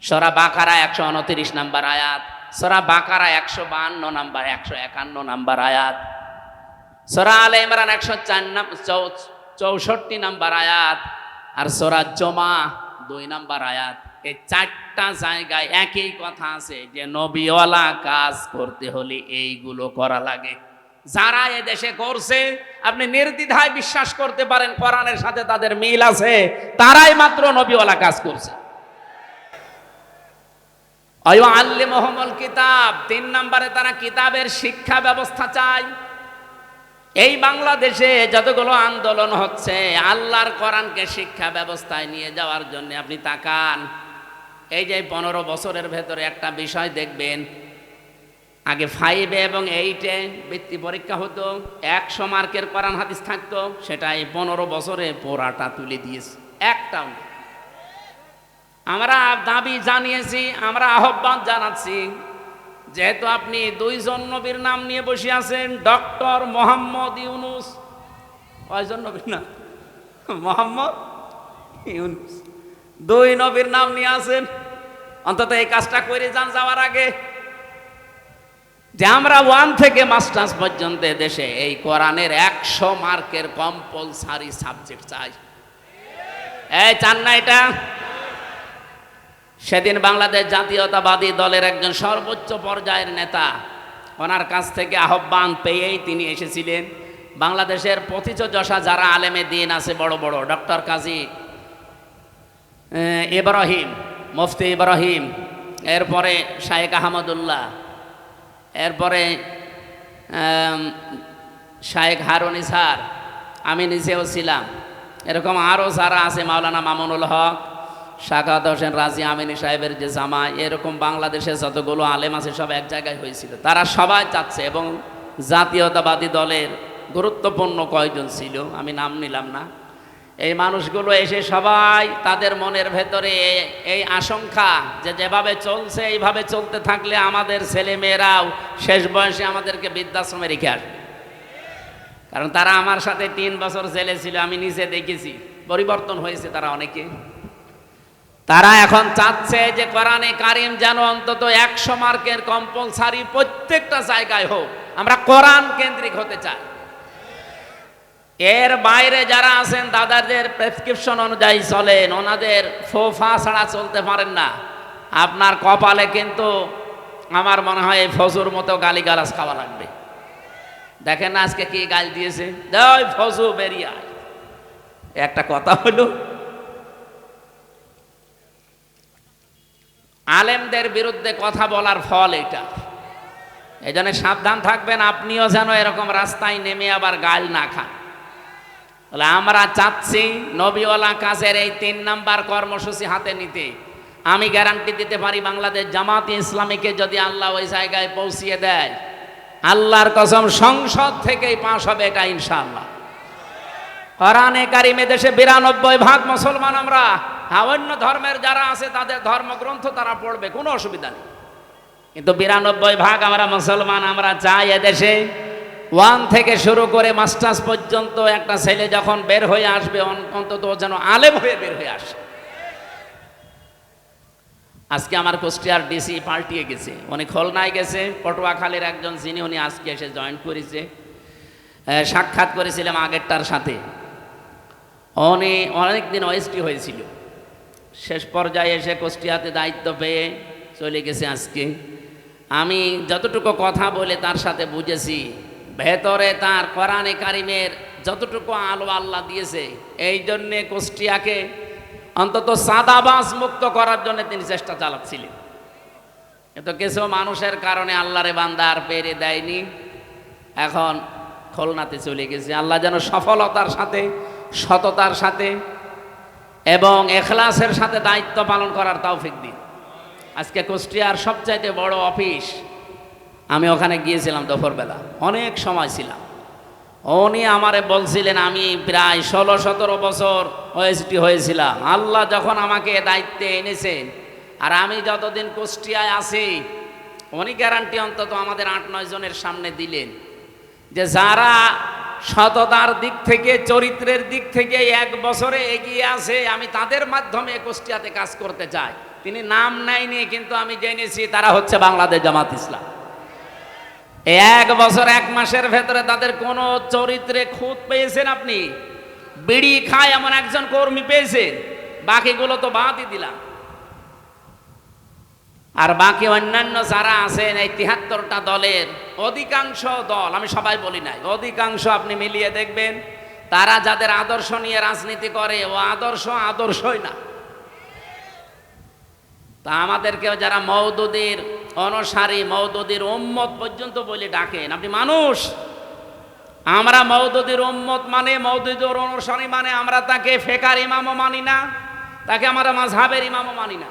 সূরা বাকারা 129 নম্বর আয়াত, সূরা বাকারা 152 নম্বর, 151 নম্বর আয়াত, সূরা আলে ইমরান 164 নম্বর আয়াত, আর সূরা জুমা 2 নম্বর আয়াত। এই 4টা জায়গায় একই কথা আছে যে নবীওয়ালা কাজ করতে হলে এইগুলো করা লাগে। যারা এ দেশে করছে আপনি নির্দ্বিধায় বিশ্বাস করতে পারেন কোরআনের সাথে তাদের মিল আছে, তারাই মাত্র নবীওয়ালা কাজ করছে। আল্লিমুহুমুল কিতাব, 3 নম্বরে তারা কিতাবের শিক্ষা ব্যবস্থা চায়। এই বাংলাদেশে যতগুলো আন্দোলন হচ্ছে আল্লাহর কোরআনকে শিক্ষা ব্যবস্থায় নিয়ে যাওয়ার জন্য আপনি তাকান। এই যে 15 বছরের ভেতরে একটা বিষয় দেখবেন, আগে 5 এবং 8-এ বৃত্তি পরীক্ষা হতো, 100 মার্কের কোরআন হাদিস থাকতো, সেটা এই 15 বছরে পোড়াটা তুলে দিয়েছে, একটাও। আমরা দাবি জানিয়েছি, আমরা আহ্বান জানাচ্ছি, যেহেতু আপনি 2 জন নবীর নাম নিয়ে বসে আছেন, ডক্টর মোহাম্মদ ইউনুস, কয়জন নবীর নাম? মোহাম্মদ ইউনুস, 2 নবীর নাম নিয়ে আছেন, অন্তত এই কাজটা করে যান যাওয়ার আগে, যে আমরা 1 থেকে মাস্টার্স পর্যন্ত দেশে এই কোরআনের 100 মার্কের কম্পালসারি সাবজেক্ট চাই। এই চান না এটা? সেদিন বাংলাদেশ জাতীয়তাবাদী দলের একজন সর্বোচ্চ পর্যায়ের নেতা, ওনার কাছ থেকে আহ্বান পেয়েই তিনি এসেছিলেন। বাংলাদেশের পথিতযশা যারা আলেমে দিন আছে বড় বড়, ডক্টর কাজী ইব্রাহিম, মুফতি ইব্রাহিম, এরপরে শায়েখ আহমদুল্লাহ, এরপরে শায়েখ হারুন ইসহার, আমি নিজেও ছিলাম, এরকম আরও যারা আছে, মাওলানা মামুনুল হক, শাকাত হোসেন রাজি আমিনী সাহেবের যে জামাই, এরকম বাংলাদেশে যতগুলো আলেম আছে সব এক জায়গায় হয়েছিল। তারা সবাই চাচ্ছে, এবং জাতীয়তাবাদী দলের গুরুত্বপূর্ণ কয়জন ছিল, আমি নাম নিলাম না, এই মানুষগুলো এসে সবাই তাদের মনের ভেতরে এই আশঙ্কা যে যেভাবে চলছে এইভাবে চলতে থাকলে আমাদের ছেলে মেয়েরাও শেষ বয়সে আমাদেরকে বৃদ্ধাশ্রমে রেখে আসবে। কারণ তারা আমার সাথে 3 বছর জেলে ছিল, আমি নিজে দেখেছি, পরিবর্তন হয়েছে তারা অনেকে। তারা এখন চাচ্ছে যে কোরআনে কারিম যেন অন্তত 100 মার্কের কম্পালসারি প্রত্যেকটা জায়গায় হোক, আমরা কোরআন কেন্দ্রিক হতে চাই। এর বাইরে যারা আছেন দাদাদের প্রেসক্রিপশন অনুযায়ী চলেন, ওনাদের ফোফা ছাড়া চলতে পারেন না, আপনার কপালে কিন্তু আমার মনে হয় এই ফজুর মতো গালিগালাজ খাওয়া লাগবে। দেখেন না আজকে কি গাল দিয়েছে, ওই ফজু বেরিয়ে আয়। একটা কথা হলো, আলেমদের বিরুদ্ধে কথা বলার ফল এটা। এই জন্য সাবধান থাকবেন, আপনিও যেন এরকম রাস্তায় নেমে আবার গাল না খান। বলে আমরা চাচ্ছি নবীওয়ালা কাজের এই 3 নাম্বার কর্মসূচি হাতে নিতে। আমি গ্যারান্টি দিতে পারি, বাংলাদেশ জামাতে ইসলামীকে যদি আল্লাহ ওই জায়গায় পৌঁছিয়ে দেয়, আল্লাহর কসম সংসদ থেকেই পাস হবে এটা ইনশাআল্লাহ। কোরআনে কারিমে দেশে 92% মুসলমান আমরা, অন্য ধর্মের যারা আছে তাদের ধর্মগ্রন্থ তারা পড়বে, কোনো অসুবিধা নেই, কিন্তু 92% আমরা মুসলমান। আমরা চাই এদেশে 1 থেকে শুরু করে মাস্টার্স পর্যন্ত একটা ছেলে যখন বের হয়ে আসবে অন্তত যেন আলেম হয়ে বের হয়ে আসে। আজকে আমার কুষ্টিয়ার ডিসি পাল্টিয়ে গেছে, উনি খুলনায় গেছে, পটুয়াখালীর একজন যিনি, উনি আজকে এসে জয়েন করেছে। সাক্ষাৎ করেছিলাম আগেরটার সাথে, উনি অনেকদিন ওএসটি হয়েছিল, শেষ পর্যায়ে এসে কুষ্টিয়াতে দায়িত্ব পেয়ে চলে গেছে আজকে। আমি যতটুকু কথা বলে তার সাথে বুঝেছি, ভেতরে তার কোরআনে কারিমের যতটুকু আলো আল্লাহ দিয়েছে, এই জন্যে কুষ্টিয়াকে অন্তত সাদাবাজ মুক্ত করার জন্য তিনি চেষ্টা চালাচ্ছিলেন। কিন্তু কিছু মানুষের কারণে আল্লাহরে বান্দা আর পেরে দেয়নি, এখন খুলনাতে চলে গেছে। আল্লাহ যেন সফলতার সাথে, সততার সাথে এবং এখলাসের সাথে দায়িত্ব পালন করার তৌফিক দিন। আজকে কুষ্টিয়ার সবচাইতে বড় অফিস, আমি ওখানে গিয়েছিলাম দুপুরবেলা, অনেক সময় ছিলাম। উনি আমারে বলছিলেন, আমি প্রায় 16-17 বছর ওএসডি হয়েছিলাম, আল্লাহ যখন আমাকে দায়িত্বে এনেছেন, আর আমি যতদিন কুষ্টিয়ায় আছি, উনি গ্যারান্টি অন্তত আমাদের 8-9 জনের সামনে দিলেন যে যারা সততার দিক থেকে, চরিত্রের দিক থেকে 1 বছরে এগিয়ে আছে, আমি তাদের মাধ্যমে কুষ্টিয়াতে কাজ করতে চাই। তিনি নাম নেয়নি, কিন্তু আমি জেনেছি তারা হচ্ছে বাংলাদেশ জামাত ইসলাম। 1 বছর 1 মাসের ভেতরে তাদের কোন চরিত্রে খুঁত পেয়েছেন আপনি? বিড়ি খায় এমন একজন কর্মী পেয়েছেন, বাকিগুলো তো বাদই দিলাম। আর বাকি অন্যান্য যারা আছেন, এই 73টা দলের অধিকাংশ দল, আমি সবাই বলি নাই, অধিকাংশ আপনি মিলিয়ে দেখবেন, তারা যাদের আদর্শ নিয়ে রাজনীতি করে, ও আদর্শই না। তা আমাদেরকেও যারা মওদুদীর অনুসারী, মওদুদীর উম্মত পর্যন্ত বলে ডাকেন, আপনি মানুষ। আমরা মওদুদীর উম্মত মানে, মওদুদীর অনুসারী মানে, আমরা তাকে ফেকার ইমামও মানি না, তাকে আমরা মাযহাবের ইমামও মানি না।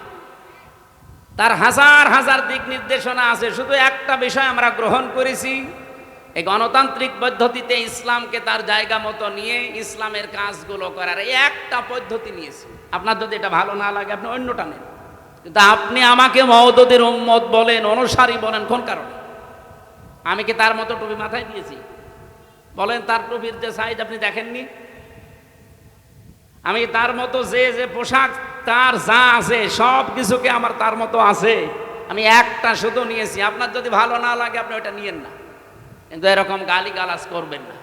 তার হাজার হাজার দিক নির্দেশনা আছে, শুধু একটা বিষয় আমরা গ্রহণ করেছি, এই গণতান্ত্রিক পদ্ধতিতে ইসলামকে তার জায়গা মতো নিয়ে ইসলামের কাজগুলো করার এই একটা পদ্ধতি নিয়েছি। আপনার যদি এটা ভালো না লাগে আপনি অন্যটা নেন, কিন্তু আপনি আমাকে মওদুদীর উম্মত বলেন, অনুসারী বলেন, কোন কারণে? আমি কি তার মতো টুপি মাথায় দিয়েছি? বলেন, তার টুপির যে সাইজ আপনি দেখেননি? আমি তার মতো যে পোশাক তার যা আছে সব কিছুকে আমার তার মতো আছে, আমি একটা শুধু নিয়েছি। আপনার যদি ভালো না লাগে আপনি ওটা নিয়েন না, কিন্তু এরকম গালিগালাজ করবেন না।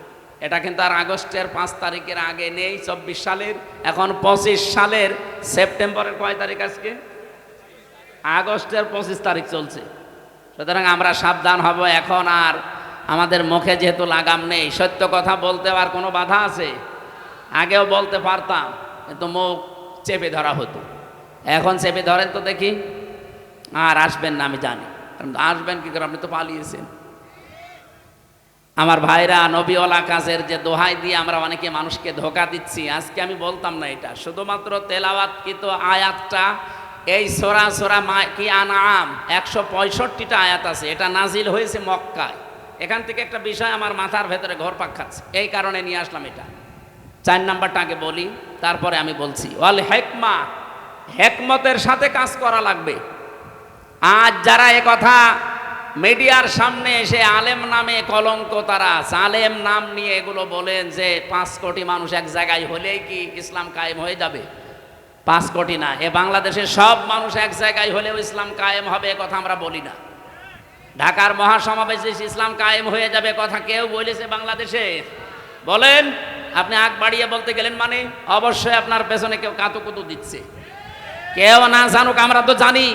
এটা কিন্তু আর আগস্টের 5 তারিখের আগে নেই, 24 সালের, এখন 25 সালের সেপ্টেম্বরের কয় তারিখ আজকে? আগস্টের 25 তারিখ চলছে। সুতরাং আমরা সাবধান হব এখন। আর আমাদের মুখে যেহেতু লাগাম নেই, সত্য কথা বলতে আর কোনো বাধা আছে? আগেও বলতে পারতাম, কিন্তু মুখ চেপে ধরা হতো। এখন চেপে ধরেন তো দেখি। আর আসবেন না আমি জানি, কারণ আসবেন কি করে, আপনি তো পালিয়েছেন। আমার ভাইরা, নবীওয়ালা কাজের যে দোহাই দিয়ে আমরা অনেকে মানুষকে ধোকা দিচ্ছি, আজকে আমি বলতাম না এটা। শুধুমাত্র তেলাওয়াতকৃত আয়াতটা, এই সূরা কি আনআম 165টা আয়াত আছে, এটা নাজিল হয়েছে মক্কায়। এখান থেকে একটা বিষয় আমার মাথার ভেতরে ঘুরপাক খাচ্ছে, এই কারণে নিয়ে আসলাম এটা। 4 নাম্বারটা আগে বলি, তারপরে আমি বলছি। ওয়াল হিকমা, হিকমতের সাথে কাজ করা লাগবে। আজ যারা এ কথা মিডিয়ার সামনে এসে আলেম নামে কলঙ্ক, তারা আলেম নাম নিয়ে এগুলো বলেন যে 5 কোটি মানুষ এক জায়গায় হলেই কি ইসলাম কায়েম হয়ে যাবে? 5 কোটি না, এ বাংলাদেশের সব মানুষ এক জায়গায় হলেও ইসলাম কায়েম হবে, এ কথা আমরা বলি না। ঢাকার মহাসমাবেশে ইসলাম কায়েম হয়ে যাবে কথা কেউ বলেছে বাংলাদেশে? বলেন। আপনি আগ বাড়িয়ে বলতে গেলেন মানে অবশ্যই আপনার পেছনে কেউ কাতুকুতু দিচ্ছে। কেউ না জানুক, আমরা তো জানি।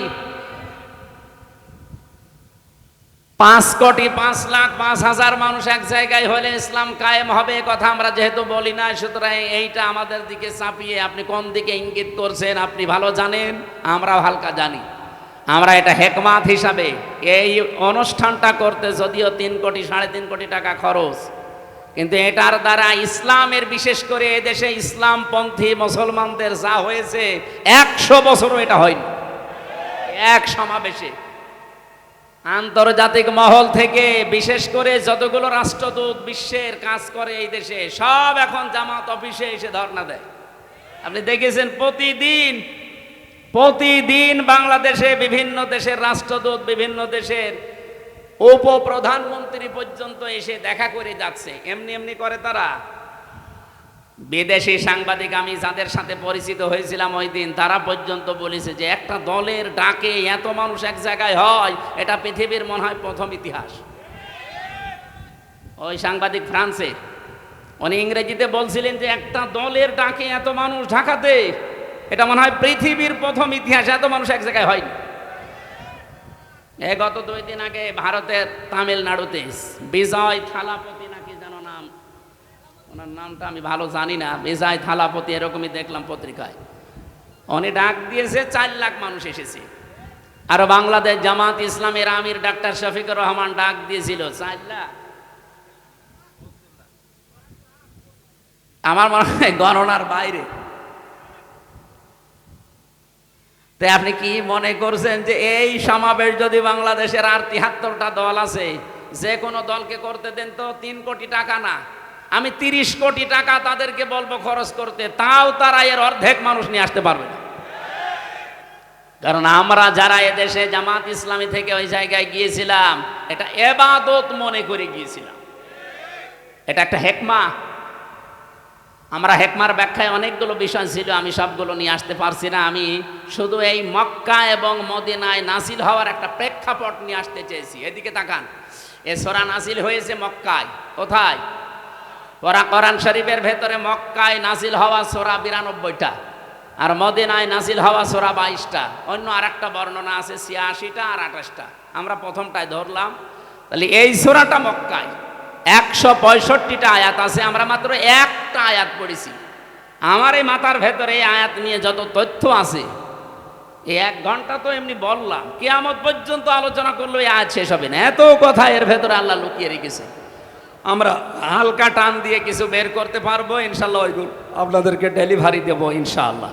5 কোটি 5 লাখ 5,000 মানুষ এক জায়গায় হলে ইসলাম কায়েম হবে, কথা আমরা যেহেতু বলি না, সুতরাং এইটা আমাদের দিকে চাপিয়ে আপনি কোন দিকে ইঙ্গিত করছেন আপনি ভালো জানেন, আমরাও হালকা জানি। আমরা এটা হেকমাত হিসাবে এই অনুষ্ঠানটা করতে যদিও 3 কোটি 3.5 কোটি টাকা খরচ, কিন্তু এটার দ্বারা ইসলামের, বিশেষ করে এদেশে ইসলামপন্থী মুসলমানদের যা হয়েছে 100 বছরও এটা হয়নি। এক সমাবেশে আন্তর্জাতিক মহল থেকে বিশেষ করে যতগুলো রাষ্ট্রদূত বিশ্বের কাজ করে এই দেশে, সব এখন জামাত অফিসে এসে ধর্ণা দেয়। আপনি দেখেছেন প্রতিদিন বাংলাদেশে বিভিন্ন দেশের রাষ্ট্রদূত, বিভিন্ন দেশের উপপ্রধানমন্ত্রী পর্যন্ত এসে দেখা করে যাচ্ছে। এমনি এমনি করে তারা। বিদেশি সাংবাদিক আমি যাদের সাথে পরিচিত হয়েছিলাম ওই দিন, তারা পর্যন্ত বলেছে যে একটা দলের ডাকে এত মানুষ এক জায়গায় হয়, এটা পৃথিবীর মনে হয় প্রথম ইতিহাস। ওই সাংবাদিক ফ্রান্সে, উনি ইংরেজিতে বলছিলেন যে একটা দলের ডাকে এত মানুষ ঢাকাতে, এটা মনে হয় পৃথিবীর প্রথম ইতিহাস, এত মানুষ এক জায়গায় হয়নি। গত 2 দিন আগে ভারতের তামিলনাড়ুতে বিজয় থালাপতি নাকি যেন নাম, ওনার নামটা আমি ভালো জানি না, বিজয় থালাপতি এরকমই দেখলাম পত্রিকায়, উনি ডাক দিয়েছে 4 লাখ মানুষ এসেছে। আর বাংলাদেশ জামাত ইসলামের আমির ডাক্তার শফিকুর রহমান ডাক দিয়েছিল 4 লাখ। আমার মনে হয় গণনার বাইরে। তাই আপনি কি মনে করছেন যে এই সমাবেশ যদি বাংলাদেশের আর 73টা দল আছে, যে কোনো দলকে করতে দেন তো 3 কোটি টাকা না, আমি 30 কোটি টাকা তাদেরকে বলবো খরচ করতে, তাও তারা এর অর্ধেক মানুষ নিয়ে আসতে পারবে না। কারণ আমরা যারা এদেশে জামাত ইসলামী থেকে ওই জায়গায় গিয়েছিলাম, এটা ইবাদত মনে করে গিয়েছিলাম। এটা একটা হেকমা। আমরা হেকমার ব্যাখ্যায় অনেকগুলো বিষয় ছিল, আমি সবগুলো নিয়ে আসতে পারছি না। আমি শুধু এই মক্কা এবং মদিনায় নাসিল হওয়ার একটা প্রেক্ষাপট নিয়ে আসতে চেয়েছি। এদিকে তাকান, এ সূরা নাসিল হয়েছে মক্কায়। কোথায়? কোরআন শরীফের ভেতরে মক্কায় নাসিল হওয়া সূরা 92টা, আর মদিনায় নাসিল হওয়া সূরা 22টা। অন্য আরেকটা বর্ণনা আছে 86টা আর 28টা। আমরা প্রথমটায় ধরলাম। তাহলে এই সূরাটা মক্কায় 165টা আয়াত আছে, আমরা মাত্র একটা আয়াত পড়েছি। আমার এই মাথার ভেতরে এই আয়াত নিয়ে যত তথ্য আছে, এই 1 ঘন্টা তো এমনি বললাম, কিয়ামত পর্যন্ত আলোচনা করলো এই আয়াত শেষ হবে না। এত কথা এর ভেতরে আল্লাহ লুকিয়ে রেখেছে। আমরা হালকা টান দিয়ে কিছু বের করতে পারবো ইনশাল্লাহ, ওইগুলো আপনাদেরকে ডেলিভারি দেবো ইনশাআল্লাহ।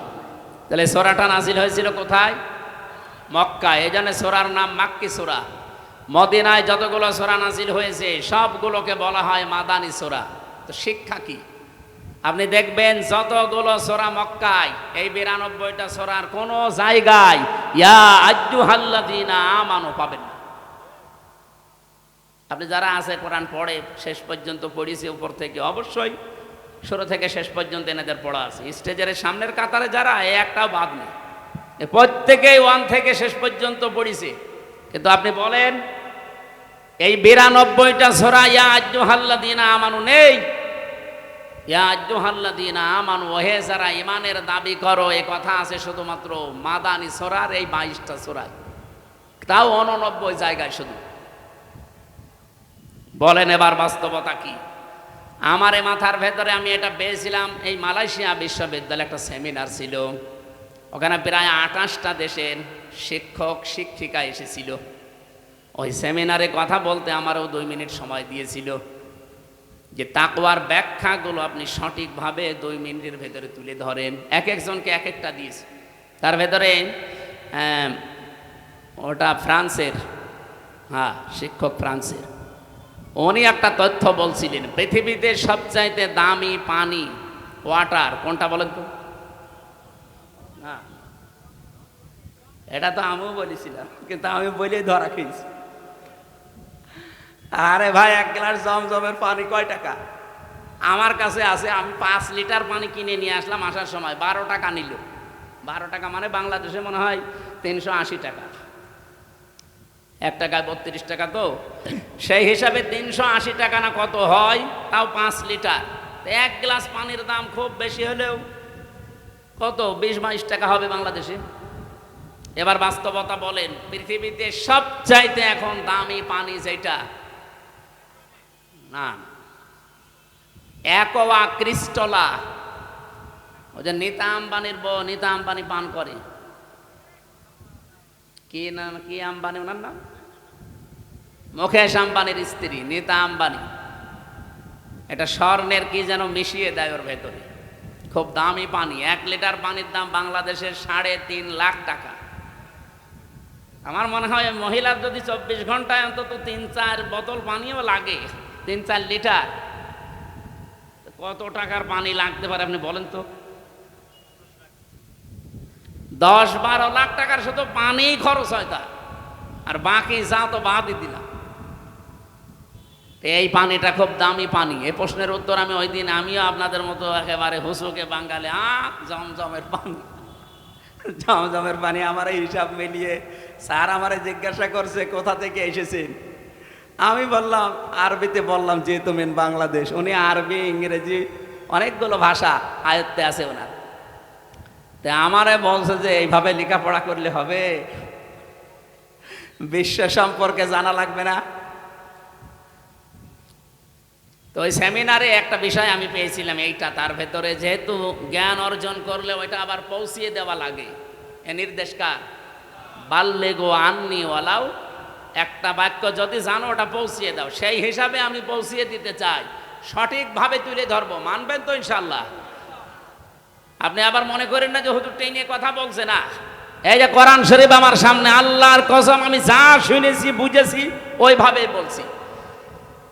তাহলে সূরাটা নাজিল হয়েছিল কোথায়? মক্কায়। এই জন্য সূরার নাম মাক্কি সূরা। মদিনায় যতগুলো সূরা নাজিল হয়েছে সবগুলোকে বলা হয় মাদানী সূরা। তো শিক্ষা কি? আপনি দেখবেন যতগুলো সূরা মক্কায়, এই 92টা সূরার কোন জায়গায় ইয়া আইয়ুহাল্লাযীনা আমানু পাবেন না। আপনি যারা আছে কোরআন পড়ে, শেষ পর্যন্ত পড়িয়েছে উপর থেকে, অবশ্যই শুরু থেকে শেষ পর্যন্ত এনাদের পড়া আছে। স্টেজের সামনের কাতারে যারা, একটাও বাদ নেই। প্রত্যেকেই 1 থেকে শেষ পর্যন্ত পড়িছে, কিন্তু আপনি বলেন এই 92টা সূরা ইয়া আইয়ুহাল্লাযীনা আমানু নেই। ইয়া আইয়ুহাল্লাযীনা আমানু, হে যারা ঈমানের দাবি করো, এই কথা আছে শুধুমাত্র মাদানী সূরার এই 22টা সূরায়, তাও 89 জায়গায় শুধু। বলেন এবার বাস্তবতা কি? আমার এই মাথার ভেতরে আমি এটা পেয়েছিলাম, এই মালয়েশিয়া বিশ্ববিদ্যালয়ে একটা সেমিনার ছিল, ওখানে প্রায় 28টা দেশের শিক্ষক শিক্ষিকা এসেছিল। ওই সেমিনারে কথা বলতে আমারও 2 মিনিট সময় দিয়েছিল, যে তাকওয়ার ব্যাখ্যাগুলো আপনি সঠিকভাবে 2 মিনিটের ভেতরে তুলে ধরেন। এক একজনকে এক একটা দিয়েছে। তার ভেতরে ওটা ফ্রান্সের, হ্যাঁ শিক্ষক ফ্রান্সের, উনি একটা তথ্য বলছিলেন, পৃথিবীতে সবচাইতে দামি পানি ওয়াটার কোনটা বলেন তো? হ্যাঁ, এটা তো আমিও বলেছিলাম, কিন্তু আমি বলেই ধরা খেয়েছি। আরে ভাই, 1 গ্লাস জমজমের পানি কয় টাকা? আমার কাছে আছে, আমি 5 লিটার পানি কিনে নিয়ে আসলাম, আসার সময় 12 টাকা নিল। 12 টাকা মানে বাংলাদেশে মনে হয় 380 টাকা, 1 টাকায় 32 টাকা, তো সেই হিসাবে 380 টাকা না কত হয়, তাও 5 লিটার। 1 গ্লাস পানির দাম খুব বেশি হলেও কত 20-22 টাকা হবে বাংলাদেশে। এবার বাস্তবতা বলেন, পৃথিবীতে সবচাইতে এখন দামি পানি যেটা, না অ্যাকোয়া ক্রিস্টালা, ওই যে নীতা আম্বানির বউ, নীতা আম্বানি পান করে, কি নাম, কি আম্বানি ওনার নাম, মুকেশ আম্বানির স্ত্রী নীতা আম্বানি, এটা স্বর্ণের কি যেন মিশিয়ে দেয় ওর ভেতরে, খুব দামি পানি। 1 লিটার পানির দাম বাংলাদেশের 3.5 লাখ টাকা। আমার মনে হয় মহিলার যদি 24 ঘন্টায় অন্তত 3-4 বোতল পানিও লাগে, 3-4 লিটার, কত টাকার পানি লাগতে পারে আপনি বলেন তো? 10-12 লাখ টাকার শুধু পানি খরচ হয় তার, আর বাকি যা তো বাদই দিলাম। এই পানিটা খুব দামি পানি। এই প্রশ্নের উত্তর আমি ওই দিন, আমিও আপনাদের মতো একেবারে হুসুকে বাঙালি, জমজমের পানি, জমজমের পানি, আমার এই হিসাব মিলিয়ে স্যার আমারে জিজ্ঞাসা করছে কোথা থেকে এসেছেন, আমি বললাম আরবিতে, বললাম যেহেতু মেন বাংলাদেশ, উনি আরবি ইংরেজি অনেকগুলো ভাষা আয়ত্তে আছে ওনার, তা আমারে বলছে যে এইভাবে লেখাপড়া করলে হবে, বিশ্ব সম্পর্কে জানা লাগবে না? তো ওই সেমিনারে একটা বিষয় আমি পেয়েছিলাম এইটা, তার ভেতরে যেহেতু জ্ঞান অর্জন করলে ওইটা আবার পৌঁছিয়ে দেওয়া লাগে, এ নির্দেশ কার? বাল্লেগো আন্নি ওয়ালাও, একটা বাক্য যদি জানো ওটা পৌঁছিয়ে দাও। সেই হিসাবে আমি পৌঁছিয়ে দিতে চাই, সঠিকভাবে তুলে ধরবো, মানবেন তো ইনশাল্লাহ? আপনি আবার মনে করেন না যে হুজুর টেনে কথা বলছে না। এই যে কোরআন শরীফ আমার সামনে, আল্লাহর কসম আমি যা শুনেছি বুঝেছি ওইভাবেই বলছি।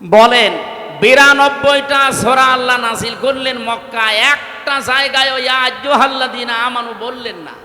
বলেন 92টা সূরা আল্লাহ নাযিল করলেন মক্কায়, একটা জায়গায় ইয়া আইয়ুহাল্লাযীনা আমানু বললেন না।